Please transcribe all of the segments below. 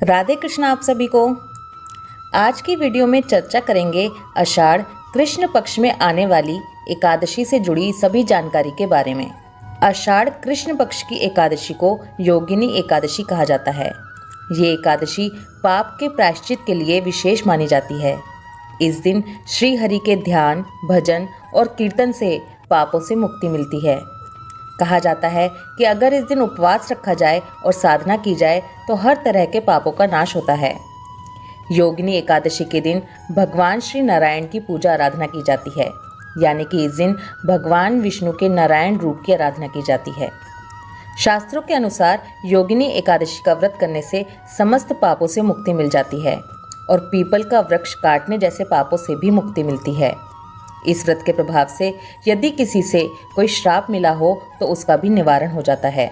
राधे कृष्ण आप सभी को। आज की वीडियो में चर्चा करेंगे आषाढ़ कृष्ण पक्ष में आने वाली एकादशी से जुड़ी सभी जानकारी के बारे में। आषाढ़ कृष्ण पक्ष की एकादशी को योगिनी एकादशी कहा जाता है। ये एकादशी पाप के प्रायश्चित के लिए विशेष मानी जाती है। इस दिन श्री हरि के ध्यान, भजन और कीर्तन से पापों से मुक्ति मिलती है। कहा जाता है कि अगर इस दिन उपवास रखा जाए और साधना की जाए तो हर तरह के पापों का नाश होता है। योगिनी एकादशी के दिन भगवान श्री नारायण की पूजा आराधना की जाती है, यानी कि इस दिन भगवान विष्णु के नारायण रूप की आराधना की जाती है। शास्त्रों के अनुसार योगिनी एकादशी का व्रत करने से समस्त पापों से मुक्ति मिल जाती है और पीपल का वृक्ष काटने जैसे पापों से भी मुक्ति मिलती है। इस व्रत के प्रभाव से यदि किसी से कोई श्राप मिला हो तो उसका भी निवारण हो जाता है।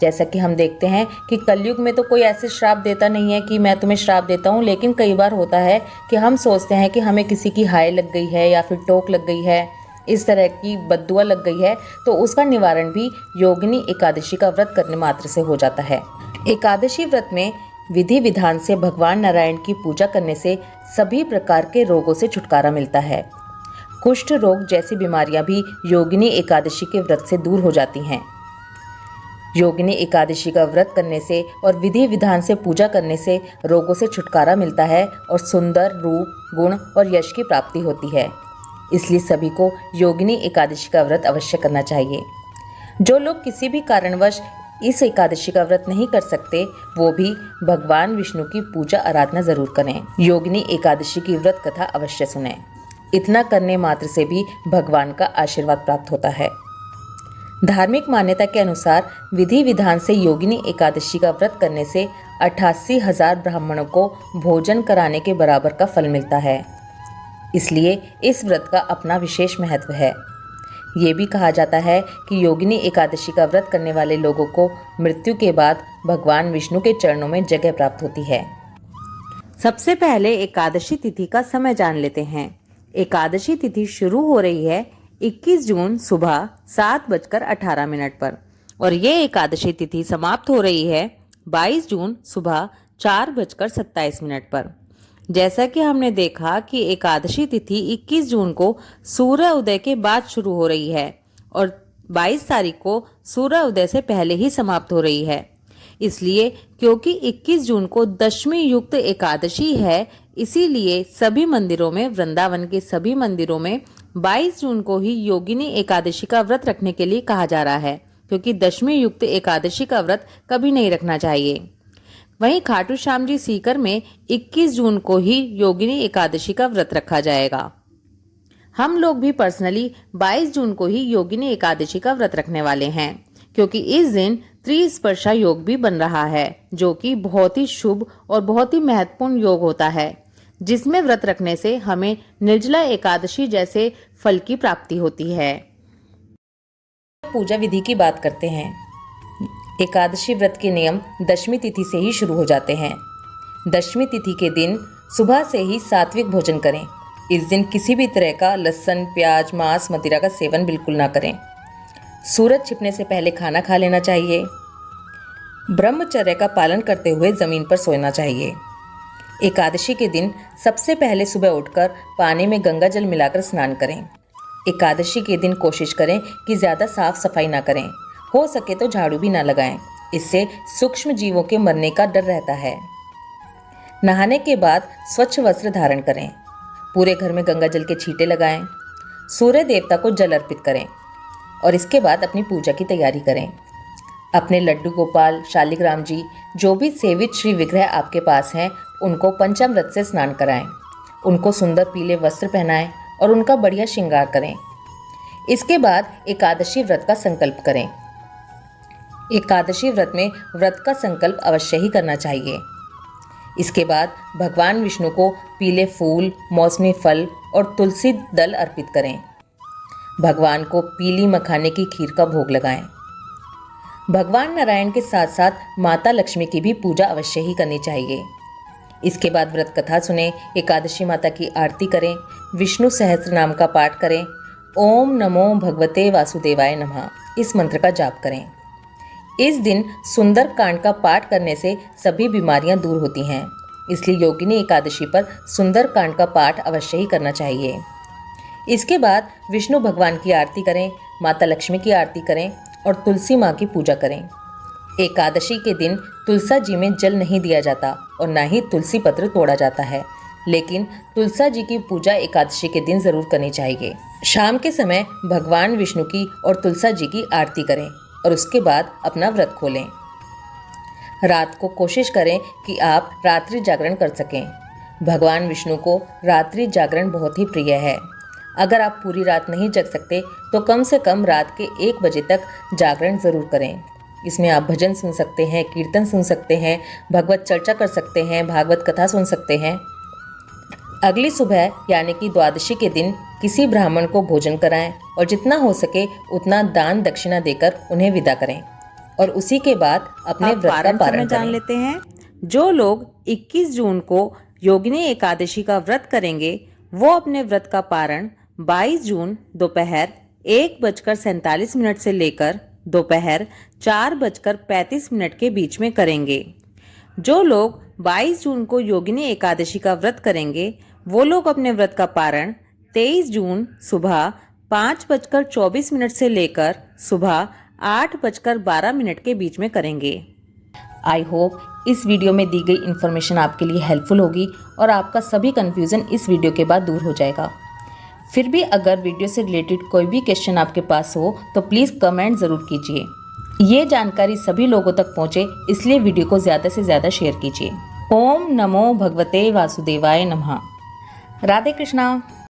जैसा कि हम देखते हैं कि कलयुग में तो कोई ऐसे श्राप देता नहीं है कि मैं तुम्हें श्राप देता हूँ, लेकिन कई बार होता है कि हम सोचते हैं कि हमें किसी की हाय लग गई है या फिर टोक लग गई है, इस तरह की बद्दुआ लग गई है, तो उसका निवारण भी योगिनी एकादशी का व्रत करने मात्र से हो जाता है। एकादशी व्रत में विधि विधान से भगवान नारायण की पूजा करने से सभी प्रकार के रोगों से छुटकारा मिलता है। कुष्ठ रोग जैसी बीमारियां भी योगिनी एकादशी के व्रत से दूर हो जाती हैं। योगिनी एकादशी का व्रत करने से और विधि विधान से पूजा करने से रोगों से छुटकारा मिलता है और सुंदर रूप, गुण और यश की प्राप्ति होती है। इसलिए सभी को योगिनी एकादशी का व्रत अवश्य करना चाहिए। जो लोग किसी भी कारणवश इस एकादशी का व्रत नहीं कर सकते, वो भी भगवान विष्णु की पूजा आराधना जरूर करें। योगिनी एकादशी की व्रत कथा अवश्य सुनें। इतना करने मात्र से भी भगवान का आशीर्वाद प्राप्त होता है। धार्मिक मान्यता के अनुसार विधि विधान से योगिनी एकादशी का व्रत करने से 88,000 ब्राह्मणों को भोजन कराने के बराबर का फल मिलता है। इसलिए इस व्रत का अपना विशेष महत्व है। ये भी कहा जाता है कि योगिनी एकादशी का व्रत करने वाले लोगों को मृत्यु के बाद भगवान विष्णु के चरणों में जगह प्राप्त होती है। सबसे पहले एकादशी तिथि का समय जान लेते हैं। एकादशी तिथि शुरू हो रही है 21 जून सुबह 7:18 पर और ये एकादशी तिथि समाप्त हो रही है 22 जून सुबह 4:27 पर। जैसा कि हमने देखा कि एकादशी तिथि 21 जून को सूर्य उदय के बाद शुरू हो रही है और 22 तारीख को सूर्य उदय से पहले ही समाप्त हो रही है। इसलिए क्योंकि 21 जून को दशमी युक्त एकादशी है, इसीलिए सभी मंदिरों में, वृंदावन के सभी मंदिरों में 22 जून को ही योगिनी एकादशी का व्रत रखने के लिए कहा जा रहा है, क्योंकि दशमी युक्त एकादशी का व्रत कभी नहीं रखना चाहिए। वहीं खाटू श्याम जी सीकर में 21 जून को ही योगिनी एकादशी का व्रत रखा जाएगा। हम लोग भी पर्सनली 22 जून को ही योगिनी एकादशी का व्रत रखने वाले हैं, क्योंकि इस दिन त्रिस्पर्शा योग भी बन रहा है, जो कि बहुत ही शुभ और बहुत ही महत्वपूर्ण योग होता है, जिसमें व्रत रखने से हमें निर्जला एकादशी जैसे फल की प्राप्ति होती है। पूजा विधि की बात करते हैं। एकादशी व्रत के नियम दशमी तिथि से ही शुरू हो जाते हैं। दशमी तिथि के दिन सुबह से ही सात्विक भोजन करें। इस दिन किसी भी तरह का लहसुन, प्याज, मांस, मदिरा का सेवन बिल्कुल ना करें। सूरज छिपने से पहले खाना खा लेना चाहिए। ब्रह्मचर्य का पालन करते हुए जमीन पर सोना चाहिए। एकादशी के दिन सबसे पहले सुबह उठकर पानी में गंगा जल मिलाकर स्नान करें। एकादशी के दिन कोशिश करें कि ज़्यादा साफ सफाई ना करें, हो सके तो झाड़ू भी ना लगाएं, इससे सूक्ष्म जीवों के मरने का डर रहता है। नहाने के बाद स्वच्छ वस्त्र धारण करें। पूरे घर में गंगा जल के छींटे लगाएं। सूर्य देवता को जल अर्पित करें और इसके बाद अपनी पूजा की तैयारी करें। अपने लड्डू गोपाल, शालिग्राम जी, जो भी सेवित श्री विग्रह आपके पास हैं, उनको पंचामृत से स्नान कराएं। उनको सुंदर पीले वस्त्र पहनाएं और उनका बढ़िया श्रृंगार करें। इसके बाद एकादशी व्रत का संकल्प करें। एकादशी व्रत में व्रत का संकल्प अवश्य ही करना चाहिए। इसके बाद भगवान विष्णु को पीले फूल, मौसमी फल और तुलसी दल अर्पित करें। भगवान को पीली मखाने की खीर का भोग लगाएं। भगवान नारायण के साथ साथ माता लक्ष्मी की भी पूजा अवश्य ही करनी चाहिए। इसके बाद व्रत कथा सुने, एकादशी माता की आरती करें, विष्णु सहस्त्र नाम का पाठ करें, ओम नमो भगवते वासुदेवाय नमः इस मंत्र का जाप करें। इस दिन सुंदर कांड का पाठ करने से सभी बीमारियां दूर होती हैं, इसलिए योगिनी एकादशी पर सुंदर कांड का पाठ अवश्य ही करना चाहिए। इसके बाद विष्णु भगवान की आरती करें, माता लक्ष्मी की आरती करें और तुलसी माँ की पूजा करें। एकादशी के दिन तुलसा जी में जल नहीं दिया जाता और ना ही तुलसी पत्र तोड़ा जाता है, लेकिन तुलसा जी की पूजा एकादशी के दिन जरूर करनी चाहिए। शाम के समय भगवान विष्णु की और तुलसा जी की आरती करें और उसके बाद अपना व्रत खोलें। रात को कोशिश करें कि आप रात्रि जागरण कर सकें। भगवान विष्णु को रात्रि जागरण बहुत ही प्रिय है। अगर आप पूरी रात नहीं जग सकते तो कम से कम रात के 1 बजे तक जागरण ज़रूर करें। इसमें आप भजन सुन सकते हैं, कीर्तन सुन सकते हैं, भगवत चर्चा कर सकते हैं, भागवत कथा सुन सकते हैं। अगली सुबह यानी कि द्वादशी के दिन किसी ब्राह्मण को भोजन कराएं और जितना हो सके उतना दान दक्षिणा देकर उन्हें विदा करें और उसी के बाद अपने व्रत का पारण जान लेते हैं। जो लोग 21 जून को योगिनी एकादशी का व्रत करेंगे वो अपने व्रत का पारण 22 जून दोपहर 1:47 से लेकर दोपहर 4:35 के बीच में करेंगे। जो लोग 22 जून को योगिनी एकादशी का व्रत करेंगे वो लोग अपने व्रत का पारण 23 जून सुबह 5:24 से लेकर सुबह 8:12 के बीच में करेंगे। आई होप इस वीडियो में दी गई इन्फॉर्मेशन आपके लिए हेल्पफुल होगी और आपका सभी कन्फ्यूज़न इस वीडियो के बाद दूर हो जाएगा। फिर भी अगर वीडियो से रिलेटेड कोई भी क्वेश्चन आपके पास हो तो प्लीज़ कमेंट ज़रूर कीजिए। ये जानकारी सभी लोगों तक पहुँचे इसलिए वीडियो को ज़्यादा से ज़्यादा शेयर कीजिए। ओम नमो भगवते वासुदेवाय नमः। राधे कृष्णा।